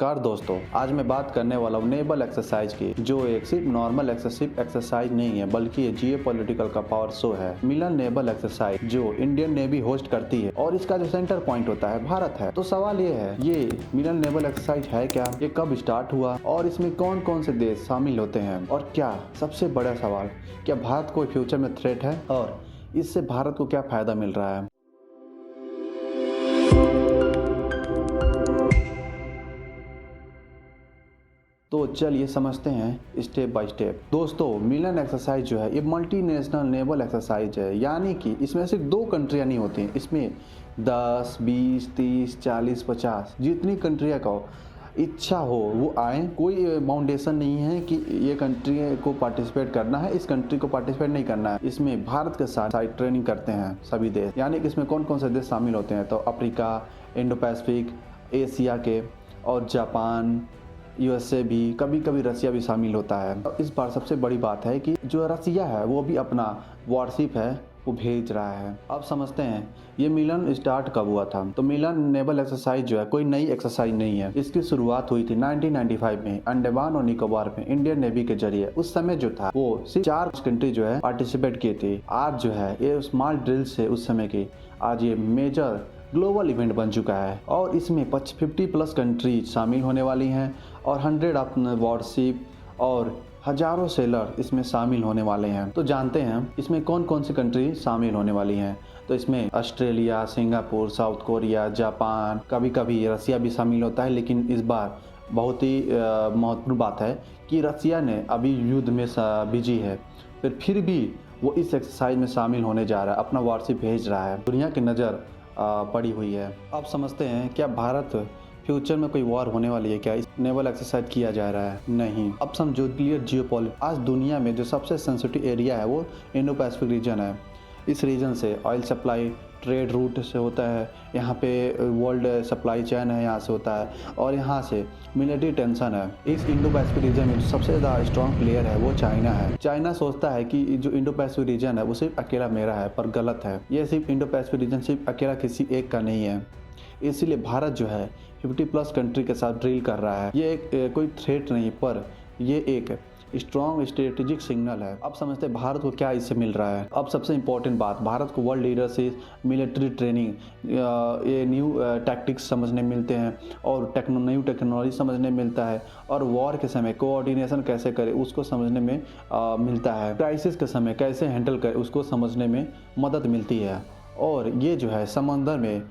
Car दोस्तों, आज मैं बात करने वाला हूँ नेवल एक्सरसाइज की, जो एक सिर्फ नॉर्मल एक्सरसाइज नहीं है बल्कि ये जियोपॉलिटिकल का पावर शो है। मिलन नेवल एक्सरसाइज जो इंडियन नेवी होस्ट करती है और इसका जो सेंटर पॉइंट होता है भारत है। तो सवाल ये है, ये मिलन नेवल एक्सरसाइज है क्या, ये कब स्टार्ट हुआ और इसमें कौन कौन से देश शामिल होते हैं, और क्या सबसे बड़ा सवाल, क्या भारत को फ्यूचर में थ्रेट है और इससे भारत को क्या फायदा मिल रहा है। तो चलिए समझते हैं स्टेप बाय स्टेप। दोस्तों, मिलन एक्सरसाइज जो है ये मल्टीनेशनल नेवल एक्सरसाइज है, यानी कि इसमें सिर्फ 2 कंट्रियाँ नहीं होती हैं, इसमें 10, 20, 30, 40, 50 जितनी कंट्रियाँ का इच्छा हो वो आए। कोई बाउंडेशन नहीं है कि ये कंट्री को पार्टिसिपेट करना है, इस कंट्री को पार्टिसिपेट नहीं करना है। इसमें भारत के साथ साइड ट्रेनिंग करते हैं सभी देश, यानी कि इसमें कौन कौन से देश शामिल होते हैं, तो अफ्रीका, इंडो पैसिफिक, एशिया के और जापान, यूएसए भी, कभी कभी रसिया भी शामिल होता है। तो इस बार सबसे बड़ी बात है कि जो रसिया है वो भी अपना वॉरशिप है वो भेज रहा है। अब समझते हैं ये मिलन स्टार्ट कब हुआ था। तो मिलन नेवल एक्सरसाइज जो है कोई नई एक्सरसाइज नहीं है, इसकी शुरुआत हुई थी 1995 में अंडमान और निकोबार में इंडियन नेवी के जरिए। उस समय जो था वो सिर्फ 4 कंट्री जो है पार्टिसिपेट किए थे। आज जो है ये स्मॉल ड्रिल से उस समय की आज ये मेजर ग्लोबल इवेंट बन चुका है और इसमें 50+ कंट्री शामिल होने वाली हैं और 100 ऑफ वॉरशिप और हजारों सेलर इसमें शामिल होने वाले हैं। तो जानते हैं इसमें कौन कौन सी कंट्री शामिल होने वाली हैं। तो इसमें Australia, Singapore, south Korea, Japan, कभी कभी रसिया भी शामिल होता है, लेकिन इस बार बहुत ही महत्वपूर्ण बात है कि रसिया ने अभी युद्ध में बिजी है, फिर भी वो इस एक्सरसाइज में शामिल होने जा रहा है, अपना वॉरशिप भेज रहा है। दुनिया की नज़र पड़ी हुई है। अब समझते हैं क्या भारत फ्यूचर में कोई वॉर होने वाली है क्या, इस नेवल एक्सरसाइज किया जा रहा है, नहीं। अब समझो क्लियर जियोपॉलिटिक्स, आज दुनिया में जो सबसे सेंसिटिव एरिया है वो इंडो पैसिफिक रीजन है। इस रीजन से ऑयल सप्लाई ट्रेड रूट से होता है, यहाँ पे वर्ल्ड सप्लाई चेन है, यहाँ से होता है, और यहाँ से मिलिट्री टेंशन है। इस इंडो पैसिफिक रीजन में जो सबसे ज़्यादा स्ट्रॉन्ग प्लेयर है वो चाइना है। चाइना सोचता है कि जो इंडो पैसिफिक रीजन है वो सिर्फ अकेला मेरा है, पर गलत है। ये सिर्फ इंडो पैसिफिक रीजन सिर्फ अकेला किसी एक का नहीं है, इसीलिए भारत जो है 50+ कंट्री के साथ ड्रिल कर रहा है। ये एक कोई थ्रेट नहीं, पर ये एक स्ट्रॉन्ग स्ट्रेटेजिक सिग्नल है। अब समझते हैं भारत को क्या इससे मिल रहा है। अब सबसे इम्पोर्टेंट बात, भारत को वर्ल्ड लीडर से मिलिट्री ट्रेनिंग, ये न्यू टैक्टिक्स समझने मिलते हैं और न्यू टेक्नोलॉजी समझने मिलता है, और वॉर के समय कोऑर्डिनेशन कैसे करे उसको समझने में मिलता है। क्राइसिस के समय कैसे हैंडल करे उसको समझने में मदद मिलती है। और ये जो है समंदर में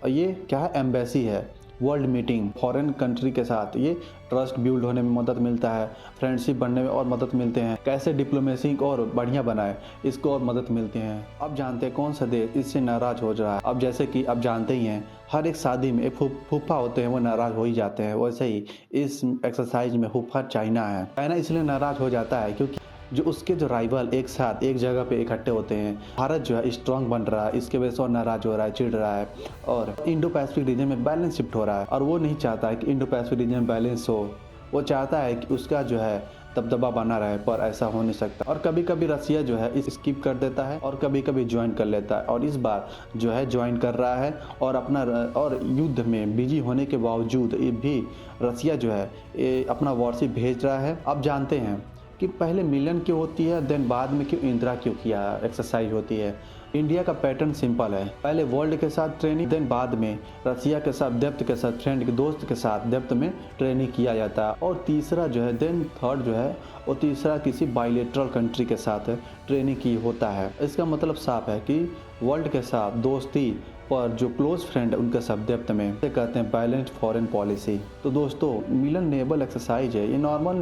ये क्या है, एम्बेसी है, वर्ल्ड मीटिंग, फॉरेन कंट्री के साथ ये ट्रस्ट बिल्ड होने में मदद मिलता है, फ्रेंडशिप बनने में और मदद मिलते हैं, कैसे डिप्लोमेसी और बढ़िया बनाए इसको और मदद मिलती हैं। अब जानते हैं कौन सा देश इससे नाराज हो रहा है। अब जैसे कि अब जानते ही हैं हर एक शादी में एक फूफा होते हैं, वो नाराज हो ही जाते हैं, वैसे ही इस एक्सरसाइज में फूफा चाइना है। चाइना इसलिए नाराज हो जाता है क्योंकि जो उसके जो राइवल एक साथ एक जगह पे इकट्ठे होते हैं। भारत जो है स्ट्रांग बन रहा है, इसके वजह से और नाराज हो रहा है, चिढ़ रहा है, और इंडो पैसिफिक रीजन में बैलेंस शिफ्ट हो रहा है। और वो नहीं चाहता है कि इंडो पैसिफिक रीजन में बैलेंस हो, वो चाहता है कि उसका जो है दबदबा बना रहे, पर ऐसा हो नहीं सकता। और कभी कभी रसिया जो है इस स्किप कर देता है और कभी कभी ज्वाइन कर लेता है, और इस बार जो है ज्वाइन कर रहा है और अपना और युद्ध में बिजी होने के बावजूद भी रसिया जो है अपना वॉरशिप भेज रहा है। अब जानते हैं कि पहले मिलन क्यों होती है, देन बाद में क्यों इंदिरा क्यों किया एक्सरसाइज होती है। इंडिया का पैटर्न सिंपल है, पहले वर्ल्ड के साथ ट्रेनिंग, देन बाद में रसिया के साथ डेप्थ के साथ, फ्रेंड के दोस्त के साथ डेप्थ में ट्रेनिंग किया जाता है, और तीसरा जो है देन थर्ड जो है और तीसरा किसी बायलैटरल कंट्री के साथ ट्रेनिंग की होता है। इसका मतलब साफ है कि वर्ल्ड के साथ दोस्ती पर जो क्लोज फ्रेंड उनके साथ डेप्थ में कहते हैं बैलेंस्ड फॉरेन पॉलिसी। तो दोस्तों, मिलन नेवल एक्सरसाइज है, ये नॉर्मल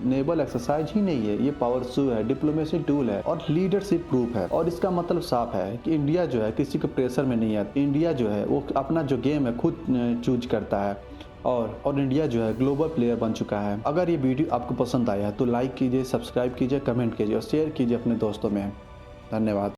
नेवल एक्सरसाइज ही नहीं है, ये पावर शो है, डिप्लोमेसी टूल है और लीडरशिप प्रूफ है। और इसका मतलब साफ है कि इंडिया जो है किसी के प्रेशर में नहीं है, इंडिया जो है वो अपना जो गेम है खुद चूज करता है, और इंडिया जो है ग्लोबल प्लेयर बन चुका है। अगर ये वीडियो आपको पसंद आया है तो लाइक कीजिए, सब्सक्राइब कीजिए, कमेंट कीजिए और शेयर कीजिए अपने दोस्तों में। धन्यवाद।